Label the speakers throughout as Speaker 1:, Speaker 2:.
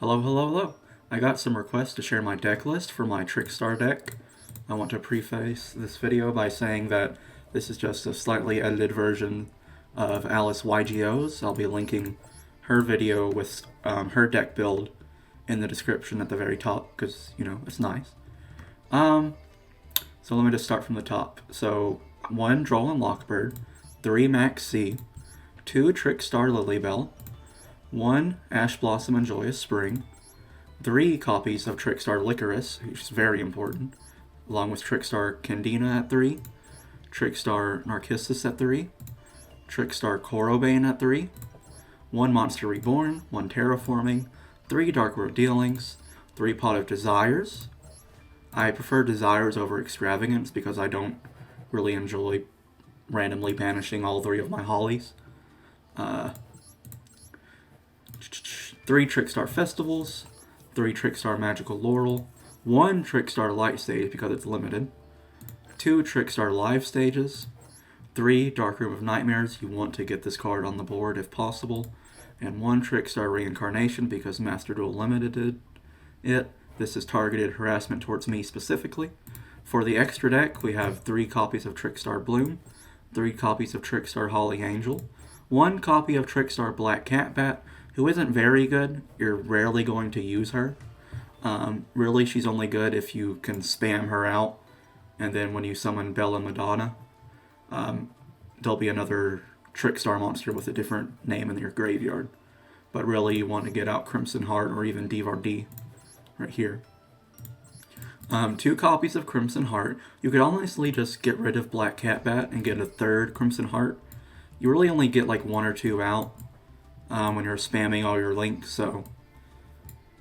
Speaker 1: Hello, hello, hello. I got some requests to share my deck list for my Trickstar deck. I want to preface this video by saying that this is just a slightly edited version of Alice YGO's. I'll be linking her video with her deck build in the description at the very top because, you know, it's nice. So let me just start from the top. So 1 Droll and Lockbird, 3 Maxx, 2 Trickstar Lilybell, 1 Ash Blossom and Joyous Spring, 3 copies of Trickstar Lycoris, which is very important, along with Trickstar Candina at 3, Trickstar Narkissus at 3, Trickstar Corobane at 3, 1 Monster Reborn, 1 Terraforming, 3 Dark World Dealings, 3 Pot of Desires. I prefer Desires over Extravagance because I don't really enjoy randomly banishing all 3 of my Hollies. 3 Trickstar Festivals, 3 Trickstar Magical Laurel, 1 Trickstar Light Stage because it's limited, 2 Trickstar Live Stages, 3 Dark Room of Nightmares, you want to get this card on the board if possible, and 1 Trickstar Reincarnation because Master Duel limited it. This is targeted harassment towards me specifically. For the extra deck, we have 3 copies of Trickstar Bloom, 3 copies of Trickstar Holly Angel, 1 copy of Trickstar Black Catbat, who isn't very good. You're rarely going to use her. Really, she's only good if you can spam her out, and then when you summon Belle and Madonna, there'll be another Trickstar monster with a different name in your graveyard. But really, you want to get out Crimson Heart or even Divardis right here. 2 copies of Crimson Heart. You could honestly just get rid of Black Catbat and get a 3rd Crimson Heart. You really only get like 1 or 2 out when you're spamming all your links, so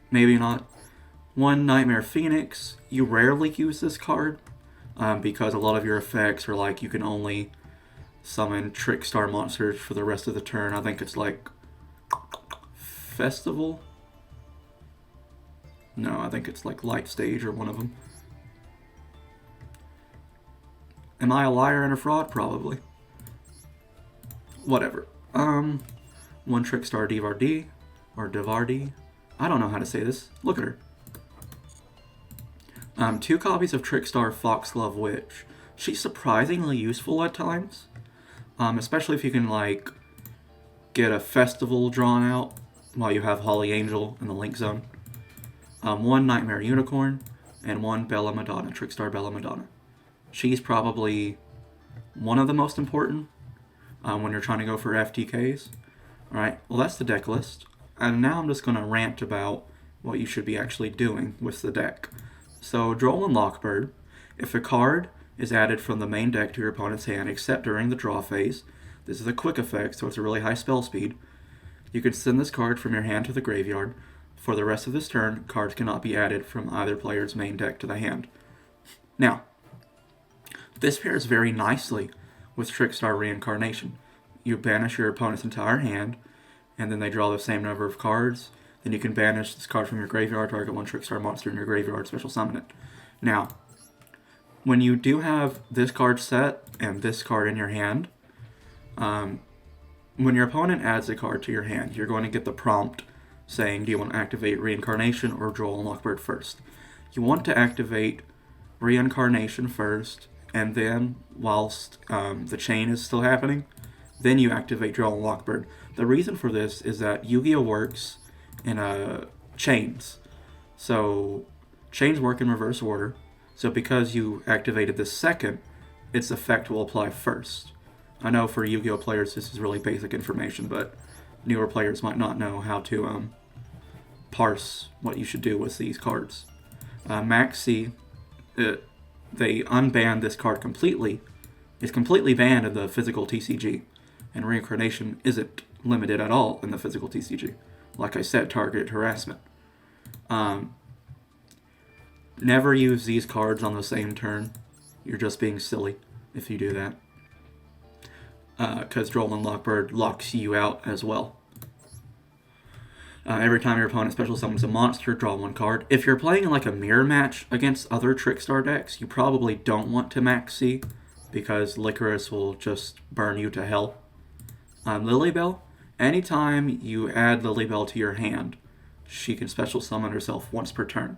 Speaker 1: maybe not. 1 Knightmare Phoenix. You rarely use this card because a lot of your effects are like you can only summon Trickstar monsters for the rest of the turn. I think it's like Festival. No, I think it's like Light Stage or one of them. Am I a liar and a fraud? Probably. Whatever. 1 Trickstar Divardis, or Divardis. I don't know how to say this. Look at her. 2 copies of Trickstar Foxglove Witch. She's surprisingly useful at times. Especially if you can, like, get a festival drawn out while you have Holly Angel in the link zone. 1 Knightmare Unicorn, and 1 Bella Madonna, Trickstar Bella Madonna. She's probably one of the most important when you're trying to go for FTKs. Alright, well that's the deck list. And now I'm just going to rant about what you should be actually doing with the deck. So, Droll and Lockbird, if a card is added from the main deck to your opponent's hand except during the draw phase, this is a quick effect, so it's a really high spell speed, you can send this card from your hand to the graveyard. For the rest of this turn, cards cannot be added from either player's main deck to the hand. Now, this pairs very nicely with Trickstar Reincarnation. You banish your opponent's entire hand, and then they draw the same number of cards. Then you can banish this card from your graveyard, target 1 Trickstar monster in your graveyard, special summon it. Now, when you do have this card set and this card in your hand, when your opponent adds a card to your hand, you're going to get the prompt saying, do you want to activate Reincarnation or Droll and Lockbird first? You want to activate Reincarnation first, and then, whilst the chain is still happening, then you activate Droll and Lockbird. The reason for this is that Yu-Gi-Oh! Works in chains. So, chains work in reverse order. So because you activated this second, its effect will apply first. I know for Yu-Gi-Oh! Players this is really basic information, but newer players might not know how to parse what you should do with these cards. Maxx, they unbanned this card completely. It's completely banned in the physical TCG, and Reincarnation isn't limited at all in the physical TCG. Like I said, targeted harassment. Never use these cards on the same turn. You're just being silly if you do that. Because Droll and Lockbird locks you out as well. Every time your opponent special summons a monster, draw 1 card. If you're playing in like a mirror match against other Trickstar decks, you probably don't want to Maxx because Lycoris will just burn you to hell. Lilybell, anytime you add Lilybell to your hand, she can special summon herself once per turn.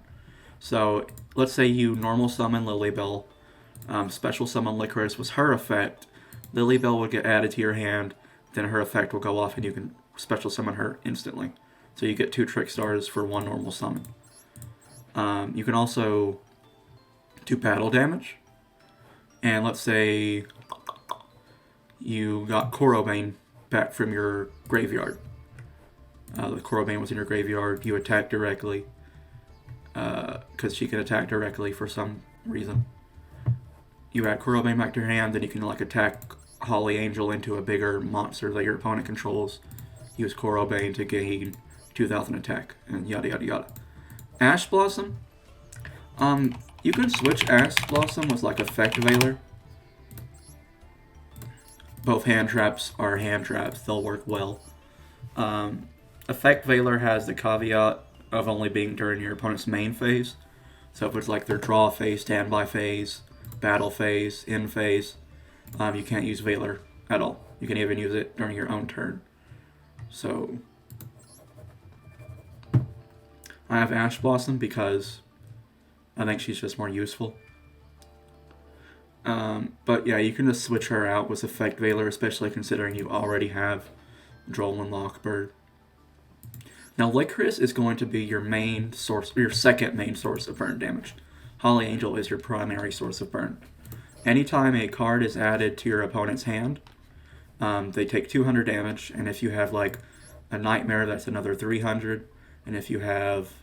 Speaker 1: So let's say you normal summon Lilybell, special summon Lycoris was her effect. Lilybell would get added to your hand, then her effect will go off and you can special summon her instantly. So you get 2 Trickstars for 1 normal summon. You can also do battle damage. And let's say you got Corobane back from your graveyard. The Corobane was in your graveyard. You attack directly. Because she can attack directly for some reason. You add Corobane back to your hand, then you can like attack Holly Angel into a bigger monster that your opponent controls. Use Corobane to gain 2,000 attack, and yada yada yada. Ash Blossom. You can switch Ash Blossom with like Effect Veiler. Both hand traps are hand traps. They'll work well. Effect Veiler has the caveat of only being during your opponent's main phase. So if it's like their draw phase, standby phase, battle phase, end phase, you can't use Veiler at all. You can even use it during your own turn. So I have Ash Blossom because I think she's just more useful. But yeah, you can just switch her out with Effect Veiler, especially considering you already have Droll and Lockbird. Now, Lycoris is going to be your main source, your second main source of burn damage. Holly Angel is your primary source of burn. Anytime a card is added to your opponent's hand, they take 200 damage, and if you have like a Knightmare, that's another 300, and if you have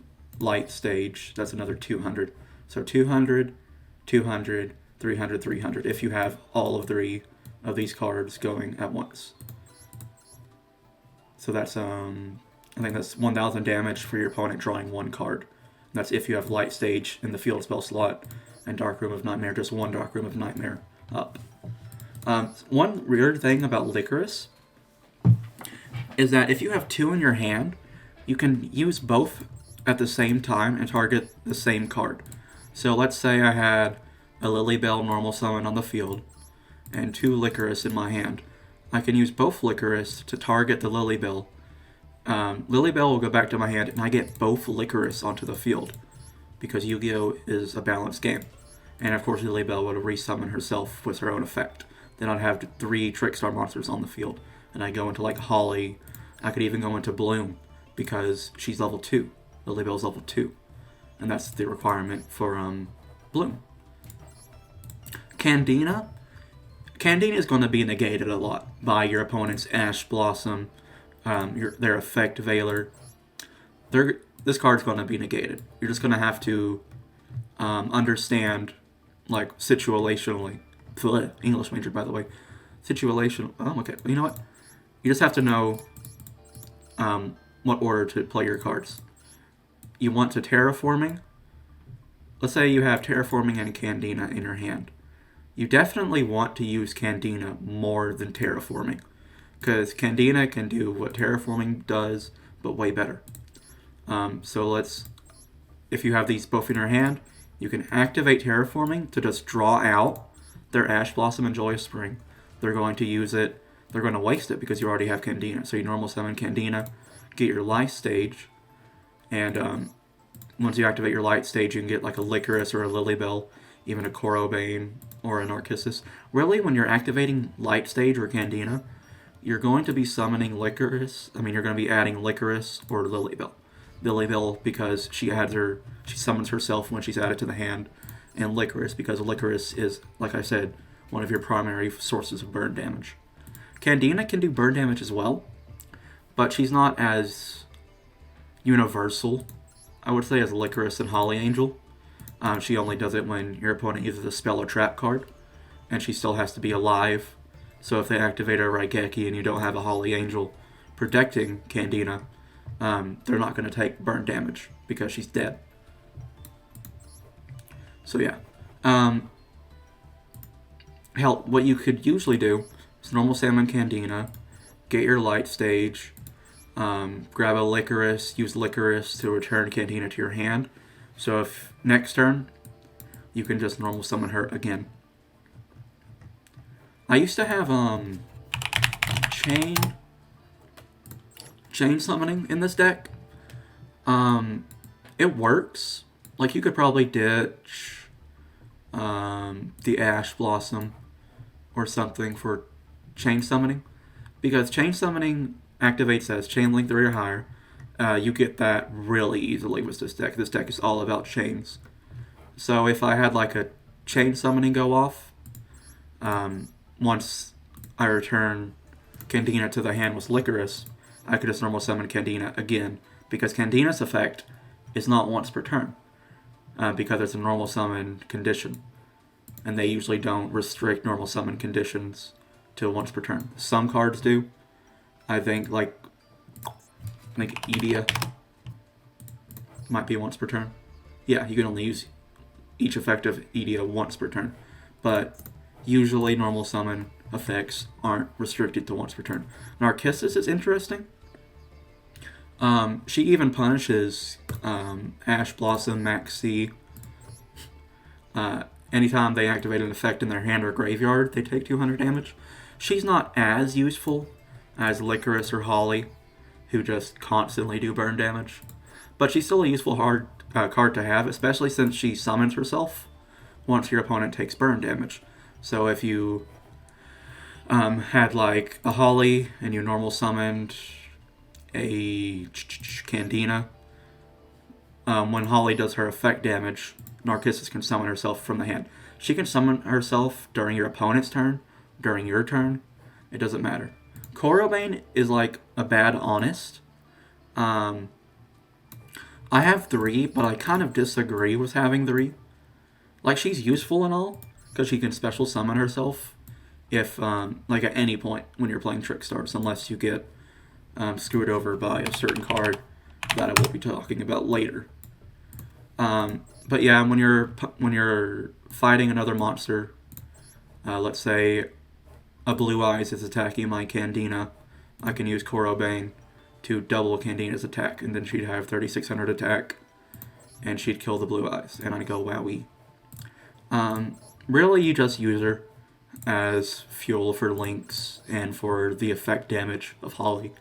Speaker 1: Light Stage, that's another 200. So 200, 200, 300, 300, if you have all of 3 of these cards going at once. So that's, I think that's 1,000 damage for your opponent drawing 1 card. That's if you have Light Stage in the field spell slot and Dark Room of Nightmare, just 1 Dark Room of Nightmare up. One weird thing about Lycoris is that if you have 2 in your hand, you can use both at the same time and target the same card. So let's say I had a Lilybell normal summon on the field and 2 Lycoris in my hand. I can use both Lycoris to target the Lilybell. Lilybell will go back to my hand and I get both Lycoris onto the field because Yu-Gi-Oh! Is a balanced game. And of course Lilybell would resummon herself with her own effect. Then I'd have 3 Trickstar monsters on the field. And I go into like Holly. I could even go into Bloom because she's level 2. Lilybell's level 2. And that's the requirement for Bloom. Candina. Candina is going to be negated a lot by your opponent's Ash Blossom, their Effect Veiler. This card's going to be negated. You're just going to have to understand, like, situationally. English major, by the way. Situational. Oh, okay. You know what? You just have to know what order to play your cards. You want to Terraforming. Let's say you have Terraforming and Candina in your hand. You definitely want to use Candina more than Terraforming, because Candina can do what Terraforming does, but way better. If you have these both in your hand, you can activate Terraforming to just draw out their Ash Blossom and Joyous Spring. They're going to use it, they're going to waste it because you already have Candina. So you normal summon Candina, get your Light Stage, and once you activate your Light Stage, you can get like a Lycoris or a Lilybell, even a Corobane or a Narkissus. Really, when you're activating Light Stage or Candina, you're going to be summoning Lycoris. You're going to be adding Lycoris or Lilybell. Lilybell because she summons herself when she's added to the hand, and Lycoris because Lycoris is, like I said, one of your primary sources of burn damage. Candina can do burn damage as well, but she's not as universal, I would say, as Lycoris and Holly Angel. She only does it when your opponent uses a spell or trap card, and she still has to be alive. So if they activate a Raigeki and you don't have a Holly Angel protecting Candina, they're not going to take burn damage because she's dead. So yeah. What you could usually do is normal summon Candina, get your Light Stage, grab a Lycoris, use Lycoris to return Candina to your hand. So if next turn, you can just normal summon her again. I used to have chain summoning in this deck. It works. Like, you could probably ditch the Ash Blossom or something for chain summoning, because chain summoning activates as chain link 3 or higher. You get that really easily with this deck. This deck is all about chains. So if I had like a chain summoning go off, once I return Candina to the hand with Lycoris, I could just normal summon Candina again, because Candina's effect is not once per turn, because it's a normal summon condition, and they usually don't restrict normal summon conditions to once per turn. Some cards do. I think Edia might be once per turn. Yeah, you can only use each effect of Edia once per turn, but usually normal summon effects aren't restricted to once per turn. Narkissus is interesting. She even punishes Ash Blossom, Maxx. Anytime they activate an effect in their hand or graveyard, they take 200 damage. She's not as useful as Lycoris or Holly, who just constantly do burn damage. But she's still a useful card to have, especially since she summons herself once your opponent takes burn damage. So if you had like a Holly and you normal summoned a Candina, when Holly does her effect damage, Narkissus can summon herself from the hand. She can summon herself during your opponent's turn, during your turn. It doesn't matter. Corobane is like a bad honest. I have 3, but I kind of disagree with having 3. Like, she's useful and all, because she can special summon herself if, like, at any point when you're playing Trickstars, unless you get screwed over by a certain card that I will be talking about later. But yeah, when you're fighting another monster, let's say a Blue Eyes is attacking my Candina, I can use Corobane to double Candina's attack, and then she'd have 3600 attack, and she'd kill the Blue Eyes, and I'd go wowee. Really, you just use her as fuel for links and for the effect damage of Holly,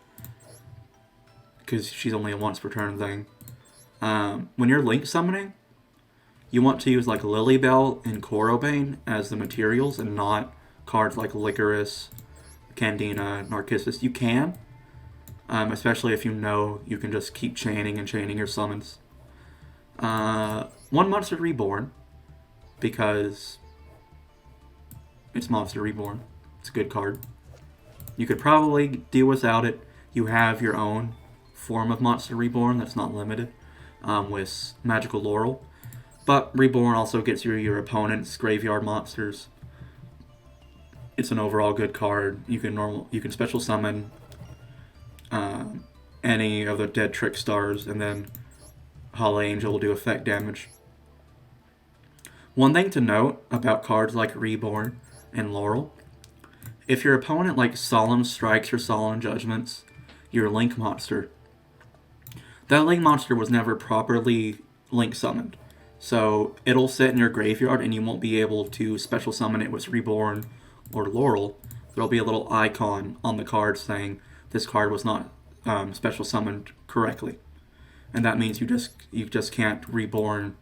Speaker 1: because she's only a once per turn thing. When you're link summoning, you want to use like Lilybell and Corobane as the materials and not cards like Lycoris, Candina, Narkissus. You can, especially if you know you can just keep chaining and chaining your summons. One Monster Reborn, because it's Monster Reborn. It's a good card. You could probably do without it. You have your own form of Monster Reborn that's not limited, with Magical Laurel. But Reborn also gets you your opponent's graveyard monsters. It's an overall good card. You can special summon any of the dead Trickstars, and then Holly Angel will do effect damage. One thing to note about cards like Reborn and Laurel: if your opponent like Solemn Strikes or Solemn Judgments your Link monster, that Link monster was never properly Link summoned. So it'll sit in your graveyard and you won't be able to special summon it with Reborn or Laurel. There'll be a little icon on the card saying this card was not special summoned correctly. And that means you just can't Reborn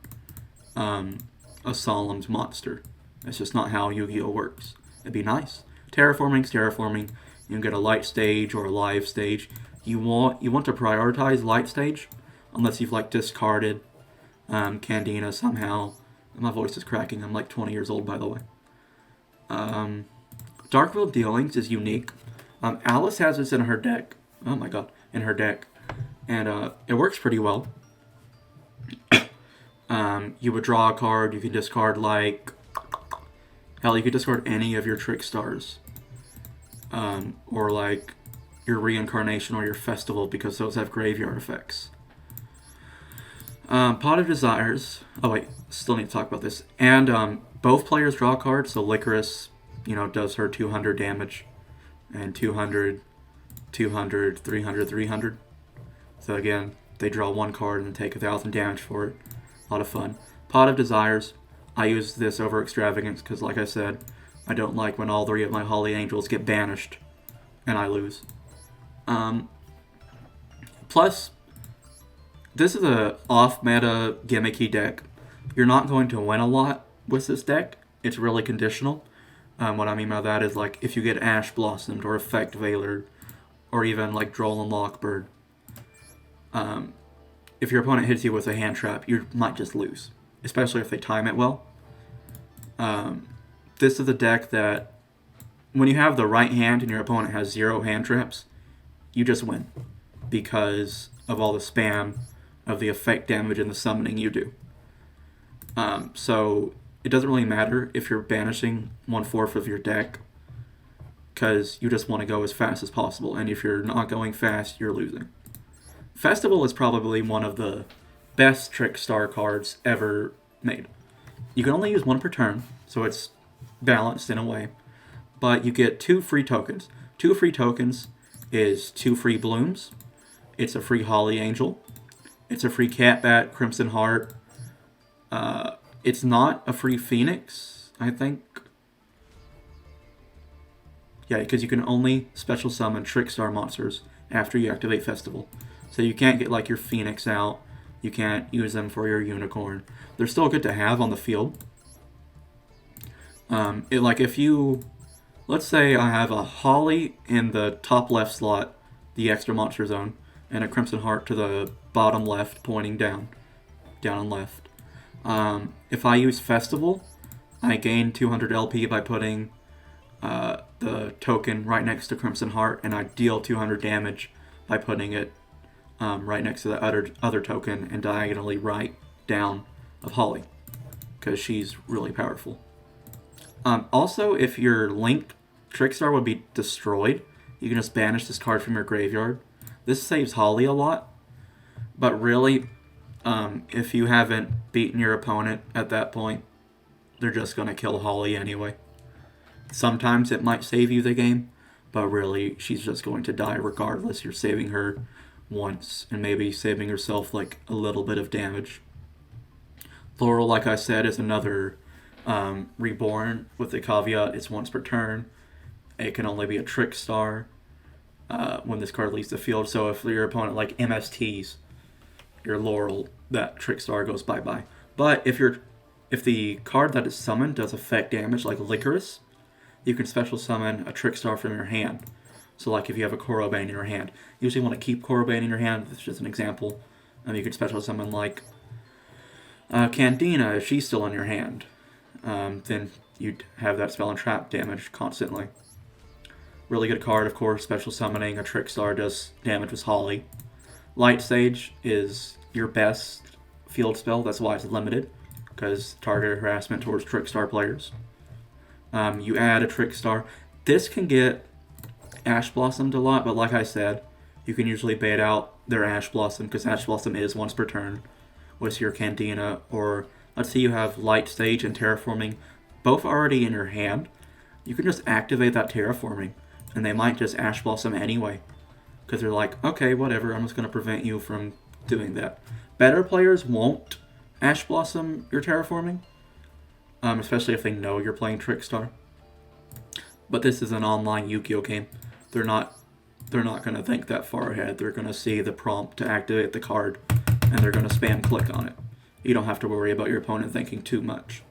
Speaker 1: a Solemn's monster. That's just not how Yu-Gi-Oh works. It'd be nice. Terraforming's terraforming. You can get a light stage or a live stage. You want to prioritize light stage, unless you've like discarded Candina somehow. My voice is cracking. I'm like 20 years old, by the way. Dark-Willed Dealings is unique. Alice has this in her deck. Oh my god, in her deck. And it works pretty well. You would draw a card, you can discard like... Hell, you could discard any of your Trickstars. Or like your Reincarnation or your Festival, because those have graveyard effects. Pot of Desires. Oh wait, still need to talk about this. And both players draw a card, so Lycoris, does her 200 damage. And 200, 200, 300, 300. So again, they draw one card and take 1,000 damage for it. A lot of fun. Pot of Desires. I use this over Extravagance because, like I said, I don't like when all 3 of my Holly Angels get banished and I lose. Plus, this is a off-meta gimmicky deck. You're not going to win a lot with this deck. It's really conditional. What I mean by that is, like, if you get Ash Blossomed or Effect Veilered, or even like Droll and Lockbird, if your opponent hits you with a hand trap, you might just lose, especially if they time it well. This is a deck that, when you have the right hand and your opponent has 0 hand traps, you just win because of all the spam of the effect damage and the summoning you do. So it doesn't really matter if you're banishing 1/4 of your deck, because you just want to go as fast as possible, and if you're not going fast, you're losing. Festival is probably one of the best Trickstar cards ever made. You can only use 1 per turn, so it's balanced in a way, but you get 2 free tokens. 2 free tokens is 2 free Blooms, it's a free Holly Angel, it's a free Catbat, Crimson Heart, it's not a free Phoenix, I think. Yeah, because you can only special summon Trickstar monsters after you activate Festival. So you can't get like your Phoenix out, you can't use them for your Unicorn. They're still good to have on the field. Like if you, let's say I have a Holly in the top left slot, the extra monster zone, and a Crimson Heart to the bottom left pointing down and left. If I use Festival, I gain 200 LP by putting the token right next to Crimson Heart, and I deal 200 damage by putting it right next to the other token and diagonally right down of Holly, because she's really powerful. Also, if your linked Trickstar would be destroyed, you can just banish this card from your graveyard. This saves Holly a lot, but really, if you haven't beaten your opponent at that point, they're just going to kill Holly anyway. Sometimes it might save you the game, but really, she's just going to die regardless. You're saving her once, and maybe saving yourself like a little bit of damage. Laurel, like I said, is another Reborn, with the caveat it's once per turn. It can only be a Trickstar when this card leaves the field. So if your opponent like MSTs your Laurel, that Trickstar goes bye-bye. But if the card that is summoned does effect damage, like Lycoris, you can special summon a Trickstar from your hand. So like if you have a Corobane in your hand, you usually want to keep Corobane in your hand. This is just an example. You can special summon like Candina if she's still in your hand. Then you'd have that spell and trap damage constantly. Really good card, of course. Special summoning a Trickstar does damage with Holly. Light Sage is your best field spell. That's why it's limited, because targeted harassment towards Trickstar players. You add a Trickstar. This can get Ash Blossomed a lot, but like I said, you can usually bait out their Ash Blossom, because Ash Blossom is once per turn with your Candina, or let's say you have Light Stage and Terraforming both already in your hand. You can just activate that Terraforming, and they might just Ash Blossom anyway, because they're like, okay, whatever, I'm just going to prevent you from doing that. Better players won't Ash Blossom your Terraforming, especially if they know you're playing Trickstar. But this is an online Yu-Gi-Oh game. They're not going to think that far ahead. They're going to see the prompt to activate the card, and they're going to spam click on it. You don't have to worry about your opponent thinking too much.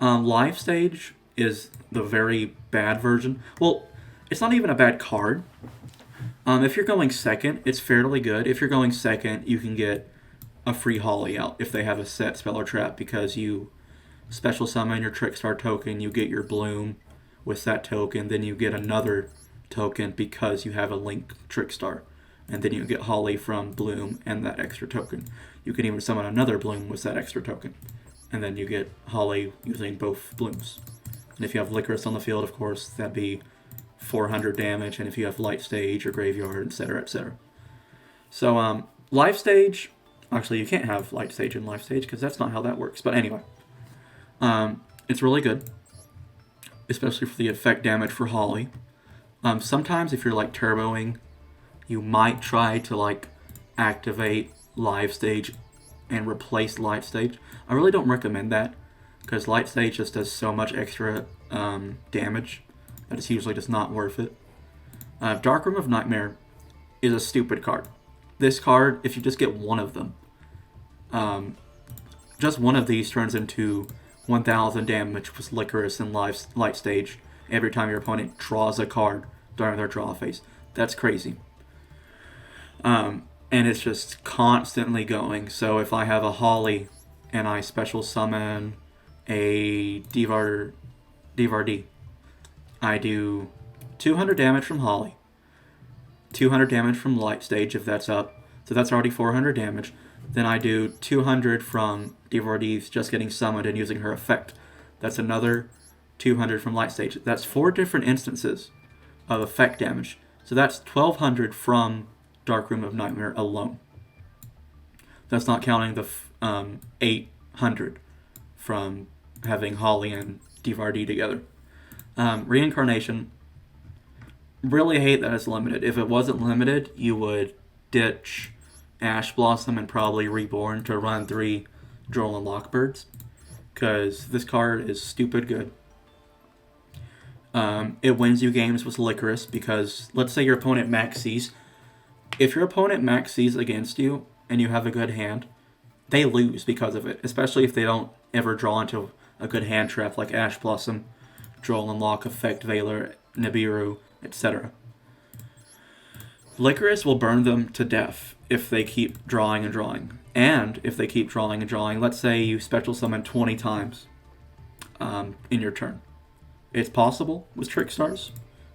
Speaker 1: Live Stage is the very bad version. Well, it's not even a bad card. If you're going second, it's fairly good. If you're going second, you can get a free Holly out if they have a set spell or trap, because you special summon your Trickstar token, you get your Bloom with that token, then you get another token because you have a link Trickstar, and then you get Holly from Bloom and that extra token. You can even summon another Bloom with that extra token, and then you get Holly using both Blooms. And if you have Lycoris on the field, of course, that'd be 400 damage, and if you have Light Stage or Graveyard, etc., etc. So, Live Stage, actually you can't have Light Stage and Live Stage, because that's not how that works, but anyway. It's really good, especially for the effect damage for Holly. Sometimes if you're like turboing, you might try to like activate Live Stage and replace Light Stage. I really don't recommend that, because Light Stage just does so much extra damage that it's usually just not worth it. Dark Room of Nightmare is a stupid card. This card, if you just get one of them, just one of these turns into 1,000 damage with Lycoris in light stage every time your opponent draws a card during their draw phase. That's crazy. And it's just constantly going. So if I have a Holly and I special summon a Divardis, I do 200 damage from Holly, 200 damage from light stage if that's up. So that's already 400 damage. Then I do 200 from Divardis just getting summoned and using her effect. That's another 200 from light stage. That's 4 different instances of effect damage. So that's 1,200 from Dark Room of Nightmare alone. That's not counting the 800 from having Holly and Divardis together. Reincarnation. Really hate that it's limited. If it wasn't limited, you would ditch Ash Blossom and probably Reborn to run 3 Droll and Lockbirds, because this card is stupid good. It wins you games with Lycoris, because let's say your opponent Maxx. If your opponent Maxx against you and you have a good hand, they lose because of it, especially if they don't ever draw into a good hand trap like Ash Blossom, Droll and Lock, Effect Veiler, Nibiru, etc. Lycoris will burn them to death if they keep drawing and drawing. And if they keep drawing and drawing, let's say you special summon 20 times in your turn. It's possible with Trickstars.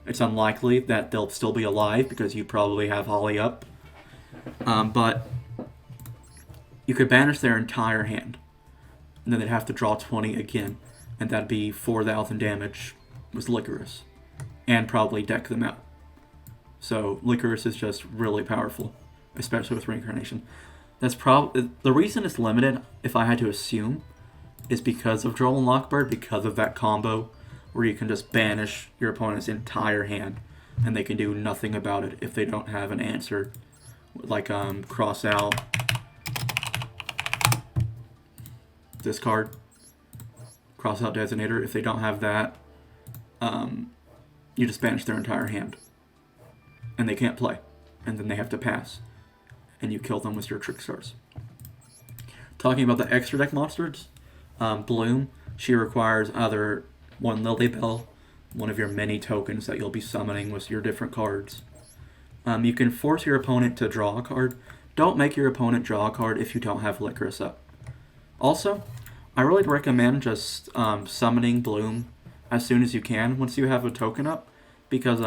Speaker 1: It's unlikely that they'll still be alive because you probably have Holly up. But you could banish their entire hand. And then they'd have to draw 20 again. And that'd be 4,000 damage with Lycoris. And probably deck them out. So Lycoris is just really powerful, especially with Reincarnation. That's the reason it's limited, if I had to assume, is because of Droll and Lockbird, because of that combo where you can just banish your opponent's entire hand and they can do nothing about it if they don't have an answer, like cross out this card, cross out Designator. If they don't have that, you just banish their entire hand and they can't play, and then they have to pass, and you kill them with your Trickstars. Talking about the extra deck monsters, Bloom, she requires either one Lilybell, one of your many tokens that you'll be summoning with your different cards. You can force your opponent to draw a card. Don't make your opponent draw a card if you don't have Lycoris up. Also, I really recommend just summoning Bloom as soon as you can once you have a token up, because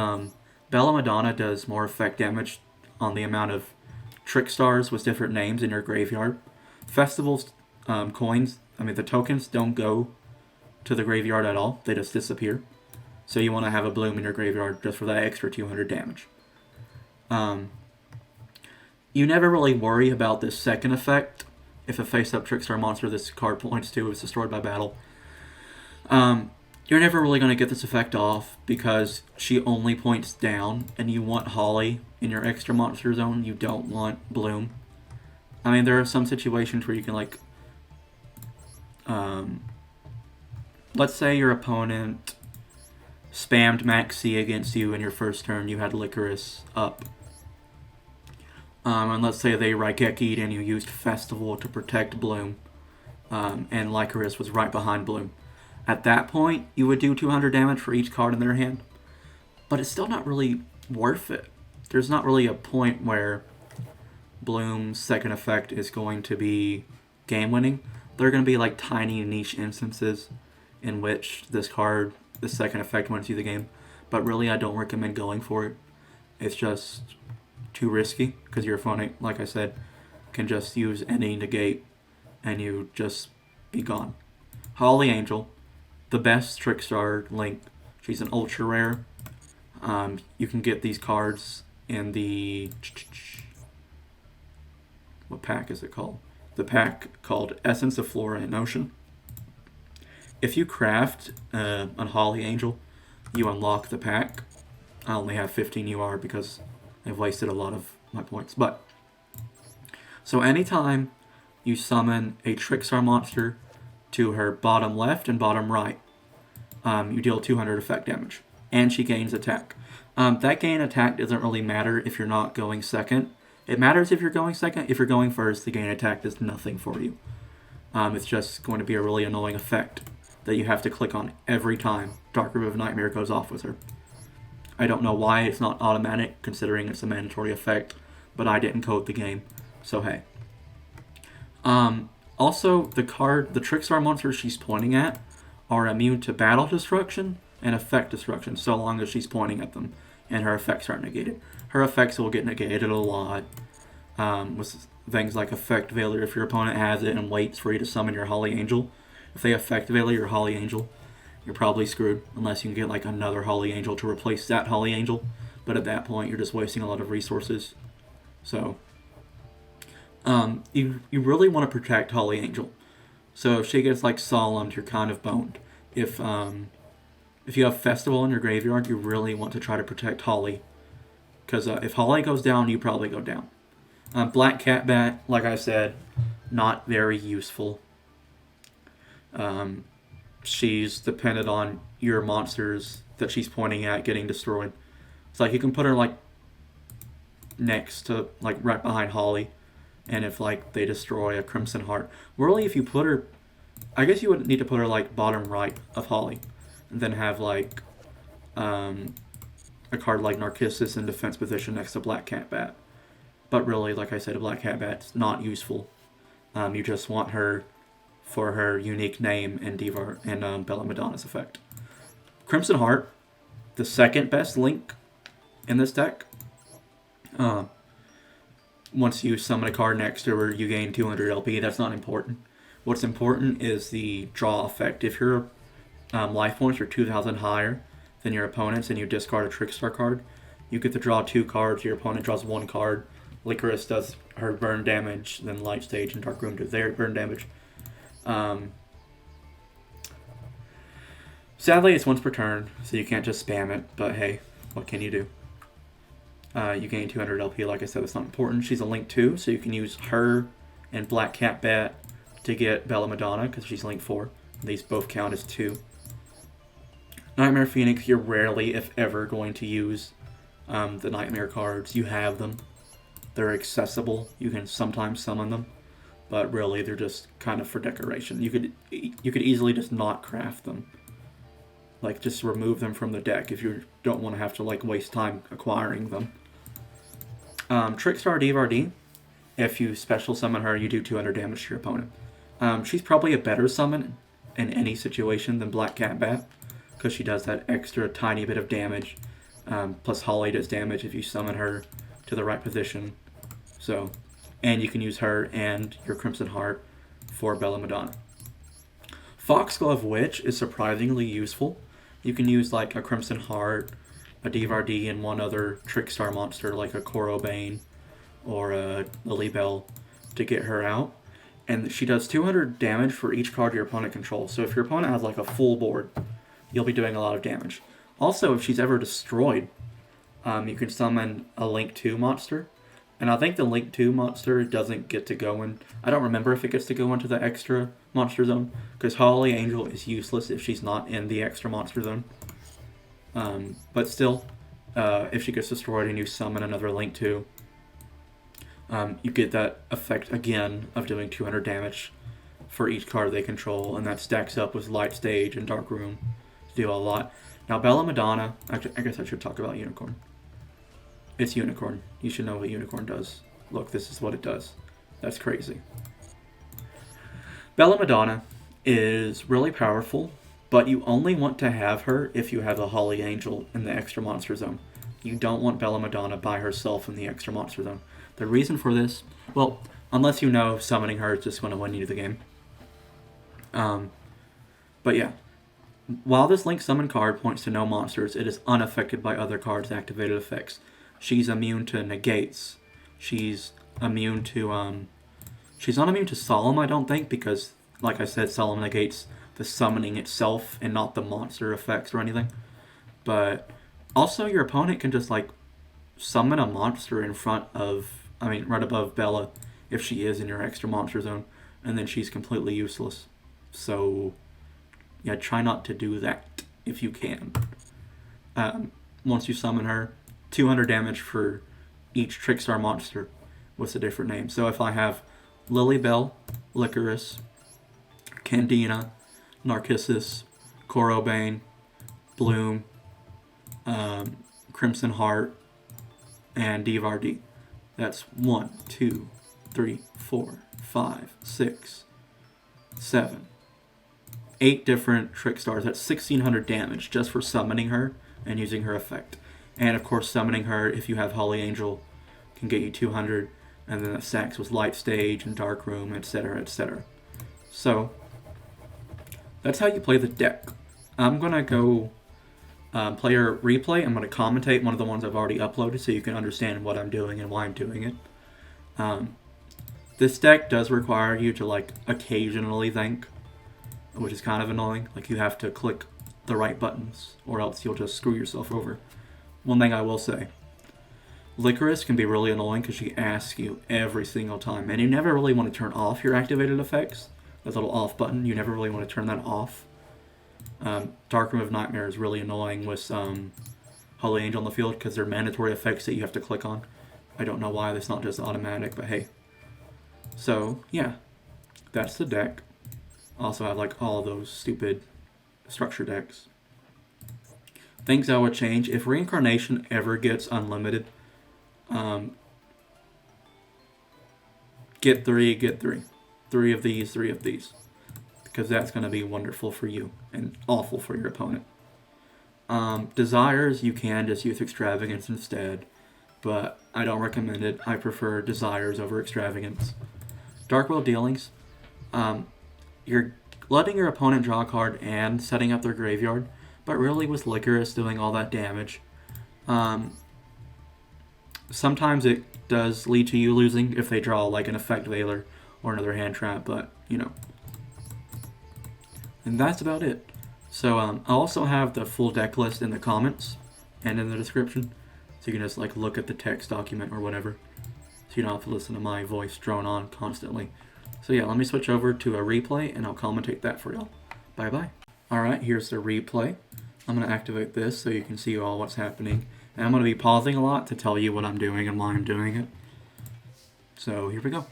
Speaker 1: Bella Madonna does more effect damage on the amount of Trickstars with different names in your graveyard. Festivals coins, the tokens don't go to the graveyard at all. They just disappear. So you want to have a Bloom in your graveyard just for that extra 200 damage. You never really worry about this second effect. If a face-up Trickstar monster this card points to is destroyed by battle, you're never really going to get this effect off because she only points down, and you want Holly in your extra monster zone. You don't want Bloom. There are some situations where you can, like, let's say your opponent spammed Maxx against you in your first turn. You had Lycoris up. And let's say they Raigeki'd and you used Festival to protect Bloom. And Lycoris was right behind Bloom. At that point, you would do 200 damage for each card in their hand. But it's still not really worth it. There's not really a point where Bloom's second effect is going to be game-winning. There are going to be like tiny niche instances in which this card, the second effect, wins you the game. But really, I don't recommend going for it. It's just too risky because your opponent, like I said, can just use any negate and you just be gone. Holly Angel, the best Trickstar Link. She's an ultra rare. You can get these cards in the... What pack is it called? The pack called Essence of Flora and Ocean. If you craft a Holly Angel, you unlock the pack. I only have 15 UR because I've wasted a lot of my points. But so anytime you summon a Trickstar monster to her bottom left and bottom right, you deal 200 effect damage. And she gains attack. That gain attack doesn't really matter if you're not going second, It matters if you're going second. If you're going first, the gain attack does nothing for you. It's just going to be a really annoying effect that you have to click on every time Dark Room of Nightmare goes off with her. I don't know why it's not automatic, considering it's a mandatory effect, but I didn't code the game, so hey. Also, the Trickstar monsters she's pointing at are immune to battle destruction and effect destruction, so long as she's pointing at them, and her effects aren't negated. Her effects will get negated a lot, with things like Effect Veiler if your opponent has it and waits for you to summon your Holly Angel. If they Effect Veiler your Holly Angel, you're probably screwed, unless you can get like another Holly Angel to replace that Holly Angel, but at that point you're just wasting a lot of resources. So, you really want to protect Holly Angel. So if she gets like solemned, you're kind of boned. If you have Festival in your graveyard, you really want to try to protect Holly, because if Holly goes down, you probably go down. Black Catbat, like I said, not very useful. She's dependent on your monsters that she's pointing at getting destroyed. It's like you can put her like next to, like right behind Holly, and if like they destroy a Crimson Heart, really if you put her, I guess you would need to put her like bottom right of Holly, and then have like a card like Narkissus in defense position next to Black Catbat. But really, like I said, a Black Catbat's not useful. You just want her for her unique name and Bella Madonna's effect. Crimson Heart, the second best link in this deck. Once you summon a card next to her, you gain 200 LP. That's not important. What's important is the draw effect. If your life points are 2,000 higher than your opponent's and you discard a Trickstar card, you get to draw 2 cards. Your opponent draws 1 card. Lycoris does her burn damage, then Light Stage and Dark Room do their burn damage. Sadly, it's once per turn, so you can't just spam it, but hey, what can you do? You gain 200 LP, like I said, that's not important. She's a link 2, so you can use her and Black Catbat to get Bella Madonna, because she's link 4. These both count as 2. Knightmare Phoenix, you're rarely, if ever, going to use the Nightmare cards. You have them. They're accessible. You can sometimes summon them, but really they're just kind of for decoration. You could easily just not craft them. Like, just remove them from the deck if you don't want to have to like waste time acquiring them. Trickstar Divardis, if you special summon her, you do 200 damage to your opponent. She's probably a better summon in any situation than Black Catbat, because she does that extra tiny bit of damage. Plus Holly does damage if you summon her to the right position. So, and you can use her and your Crimson Heart for Bella Madonna. Foxglove Witch is surprisingly useful. You can use like a Crimson Heart, a Divardis, and one other Trickstar monster like a Corobane or a Lilybell to get her out. And she does 200 damage for each card your opponent controls. So if your opponent has like a full board, you'll be doing a lot of damage. Also, if she's ever destroyed, you can summon a Link 2 monster. And I think the Link 2 monster doesn't get to go in. I don't remember if it gets to go into the extra monster zone, because Holly Angel is useless if she's not in the extra monster zone. But still, if she gets destroyed and you summon another Link 2, you get that effect again of doing 200 damage for each card they control, and that stacks up with Light Stage and Dark Room to do a lot. Now, Bella Madonna, actually, I guess I should talk about Unicorn. It's Unicorn. You should know what Unicorn does. Look, this is what it does. That's crazy. Bella Madonna is really powerful, but you only want to have her if you have a Holly Angel in the extra monster zone. You don't want Bella Madonna by herself in the extra monster zone. The reason for this, well, unless you know summoning her is just going to win you the game. But yeah. While this Link Summon card points to no monsters, it is unaffected by other cards' activated effects. She's immune to negates. She's immune to, she's not immune to Solemn, I don't think, because, like I said, Solemn negates the summoning itself and not the monster effects or anything. But also, your opponent can just, like, summon a monster in front of, right above Bella, if she is in your extra monster zone, and then she's completely useless. So, yeah, try not to do that if you can. Once you summon her, 200 damage for each Trickstar monster with a different name. So if I have Lilybell, Lycoris, Candina, Narkissus, Corobane, Bloom, Crimson Heart, and Divardis. That's 1, 2, 3, 4, 5, 6, 7, 8 different Trickstars. That's 1600 damage just for summoning her and using her effect. And of course, summoning her, if you have Holy Angel, can get you 200, and then that stacks with Light Stage and Dark Room, etc., etc. So, that's how you play the deck. I'm going to go player replay. I'm going to commentate one of the ones I've already uploaded so you can understand what I'm doing and why I'm doing it. This deck does require you to like occasionally think, which is kind of annoying. Like you have to click the right buttons or else you'll just screw yourself over. One thing I will say, Lycoris can be really annoying because she asks you every single time, and you never really want to turn off your activated effects. That little off button, you never really want to turn that off. Dark Room of Nightmare is really annoying with Holy Angel in the field because they're mandatory effects that you have to click on. I don't know why that's not just automatic, but hey. So, yeah, that's the deck. Also, I have like all those stupid structure decks. Things I would change, if Reincarnation ever gets unlimited, get three. 3 of these, 3 of these. Because that's going to be wonderful for you and awful for your opponent. Desires, you can just use Extravagance instead, but I don't recommend it. I prefer Desires over Extravagance. Dark Will Dealings, you're letting your opponent draw a card and setting up their graveyard, but really with Lycoris doing all that damage, sometimes it does lead to you losing if they draw like an Effect Veiler or another hand trap, but you know. And that's about it. So I'll also have the full deck list in the comments and in the description, so you can just like look at the text document or whatever, so you don't have to listen to my voice drone on constantly. So yeah, let me switch over to a replay and I'll commentate that for y'all. Bye bye. Alright, here's the replay. I'm going to activate this so you can see all what's happening. And I'm going to be pausing a lot to tell you what I'm doing and why I'm doing it. So here we go.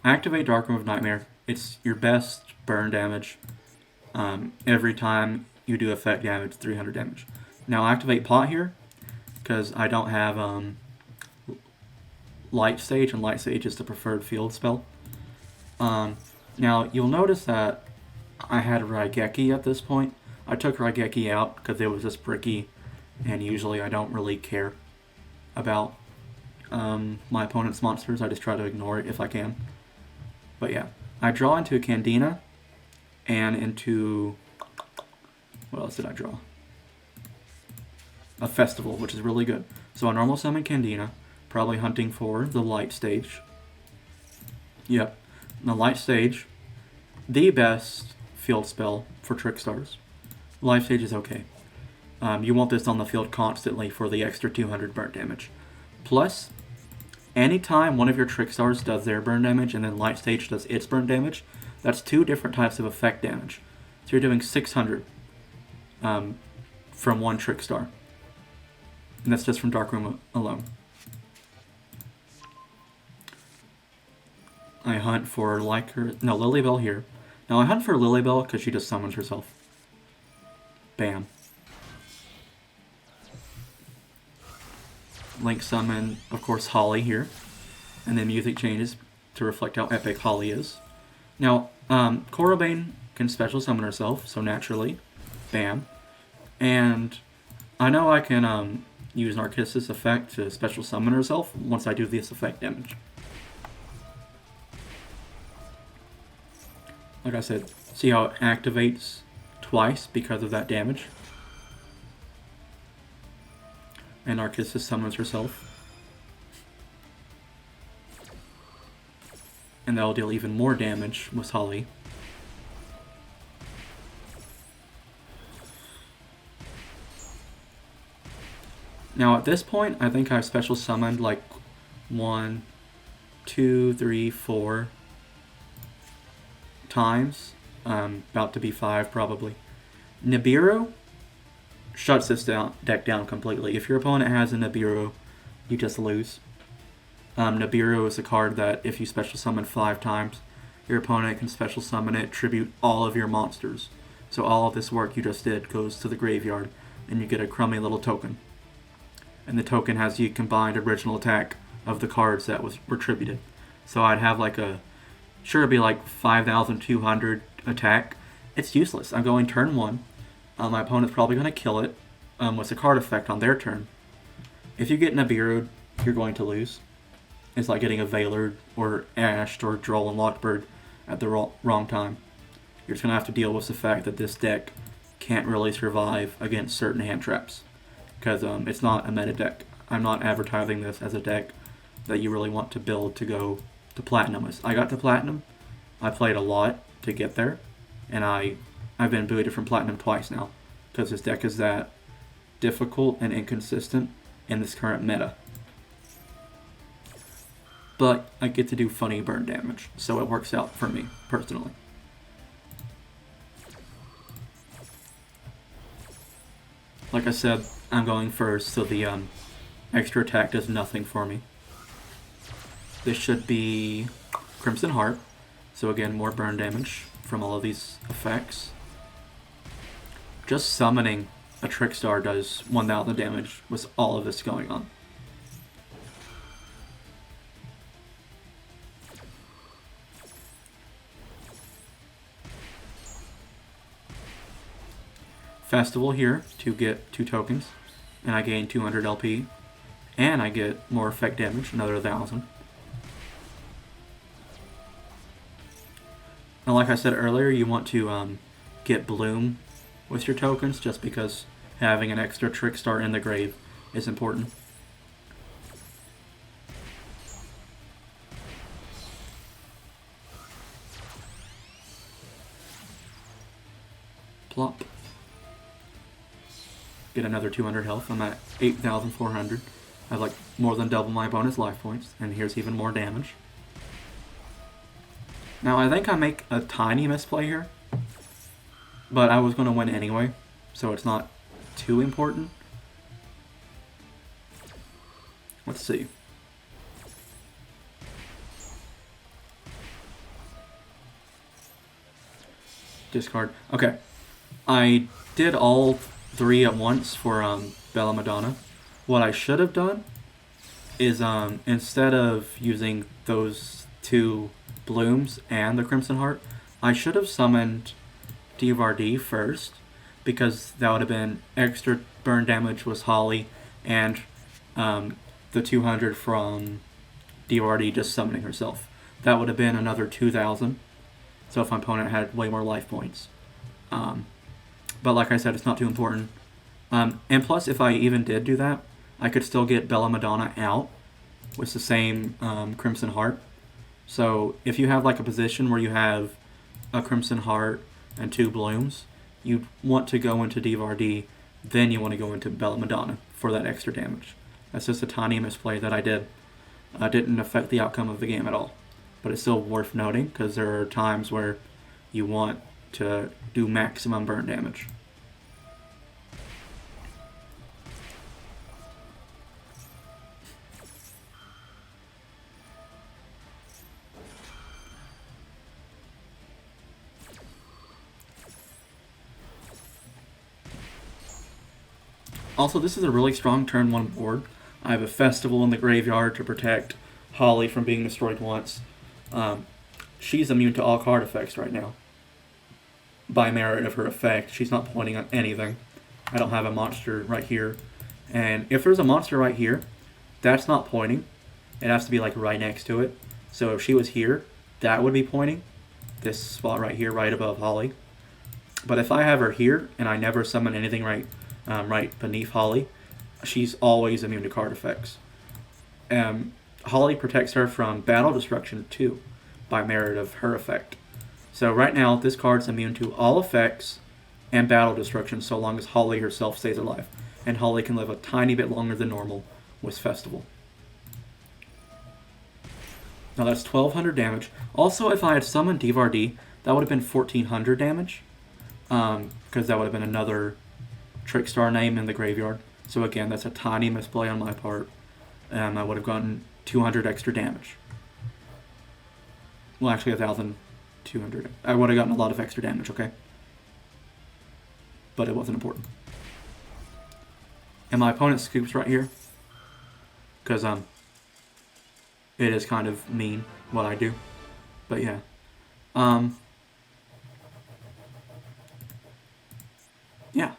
Speaker 1: Activate Dark Room of Nightmare. It's your best burn damage. Every time you do effect damage, 300 damage. Now activate Pot here, because I don't have Light Stage, and Light Stage is the preferred field spell. Now you'll notice that I had Raigeki at this point. I took Raigeki out because it was just bricky, and usually I don't really care about my opponent's monsters. I just try to ignore it if I can. But yeah, I draw into Candina and into, what else did I draw? A Festival, which is really good. So I normal summon Candina, probably hunting for the Light Stage. Yep, the Light Stage, the best field spell for Trickstars. Life Stage is okay. You want this on the field constantly for the extra 200 burn damage. Plus, anytime one of your Trickstars does their burn damage and then Light Stage does its burn damage, that's 2 different types of effect damage. So you're doing 600 from one Trickstar. And that's just from Dark Room alone. I hunt for Lilybell here. Now I hunt for Lilybell because she just summons herself. Bam. Link summon, of course, Holly here. And then music changes to reflect how epic Holly is. Now, Corobane can special summon herself, so naturally, bam. And I know I can use Narkissus effect to special summon herself once I do this effect damage. Like I said, see how it activates twice because of that damage? And Narkissus summons herself. And that'll deal even more damage with Holly. Now at this point, I think I've special summoned like 1, 2, 3, 4 times. About to be 5 probably. Nibiru shuts this deck down completely. If your opponent has a Nibiru, you just lose. Nibiru is a card that if you special summon 5 times, your opponent can special summon it, tribute all of your monsters. So all of this work you just did goes to the graveyard, and you get a crummy little token. And the token has the combined original attack of the cards that were tributed. So I'd have like it'd be like 5,200 attack. It's useless. I'm going turn 1. My opponent's probably going to kill it with a card effect on their turn. If you get Nibiru, you're going to lose. It's like getting a Veiler or Ashed or Droll and Lockbird at the wrong time. You're just going to have to deal with the fact that this deck can't really survive against certain hand traps. Because it's not a meta deck. I'm not advertising this as a deck that you really want to build to go to Platinum. I got to Platinum. I played a lot to get there. And I've been booted from Platinum twice now. Because this deck is that difficult and inconsistent in this current meta. But I get to do funny burn damage. So it works out for me, personally. Like I said, I'm going first, so the extra attack does nothing for me. This should be Crimson Heart, so again, more burn damage from all of these effects. Just summoning a Trickstar does 1,000 damage with all of this going on. Festival here to get 2 tokens, and I gain 200 LP, and I get more effect damage, another 1,000. And like I said earlier, you want to get Bloom with your tokens, just because having an extra Trickstar in the grave is important. Plop. Get another 200 health. I'm at 8,400. I have like more than double my bonus life points, and here's even more damage. Now I think I make a tiny misplay here, but I was going to win anyway, so it's not too important. Let's see. Discard. Okay. I did all 3 at once for Bella Madonna. What I should have done is instead of using those 2 Blooms and the Crimson Heart, I should have summoned Divardis first, because that would have been extra burn damage with Holly and the 200 from Divardis just summoning herself. That would have been another 2,000. So if my opponent had way more life points. But like I said, it's not too important. And plus, if I even did do that, I could still get Bella Madonna out with the same Crimson Heart. So if you have like a position where you have a Crimson Heart and 2 Blooms, you want to go into Divardis, then you want to go into Bella Madonna for that extra damage. That's just a tiny misplay that I did. Didn't affect the outcome of the game at all. But it's still worth noting, because there are times where you want to do maximum burn damage. Also, this is a really strong turn 1 board. I have a Festival in the graveyard to protect Holly from being destroyed once. She's immune to all card effects right now. By merit of her effect, she's not pointing on anything. I don't have a monster right here. And if there's a monster right here, that's not pointing. It has to be like right next to it. So if she was here, that would be pointing. This spot right here, right above Holly. But if I have her here, and I never summon anything right beneath Holly, she's always immune to card effects. Holly protects her from battle destruction too, by merit of her effect. So right now, this card's immune to all effects and battle destruction so long as Holly herself stays alive. And Holly can live a tiny bit longer than normal with Festival. Now that's 1,200 damage. Also, if I had summoned Divardis, that would have been 1,400 damage. Because that would have been another Trickstar name in the graveyard. So again, that's a tiny misplay on my part. I would have gotten 200 extra damage. Well, actually 1,200. I would have gotten a lot of extra damage, okay? But it wasn't important. And my opponent scoops right here. Because, it is kind of mean what I do. But yeah. Yeah.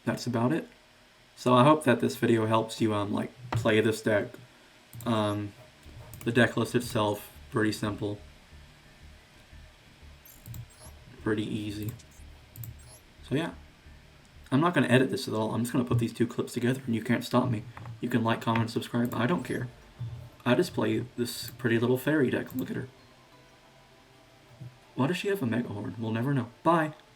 Speaker 1: That's about it. So I hope that this video helps you, like, play this deck. The deck list itself, pretty simple. Pretty easy. So yeah. I'm not going to edit this at all. I'm just going to put these two clips together and you can't stop me. You can like, comment, subscribe. I don't care. I just play this pretty little fairy deck. Look at her. Why does she have a Mega Horn? We'll never know. Bye.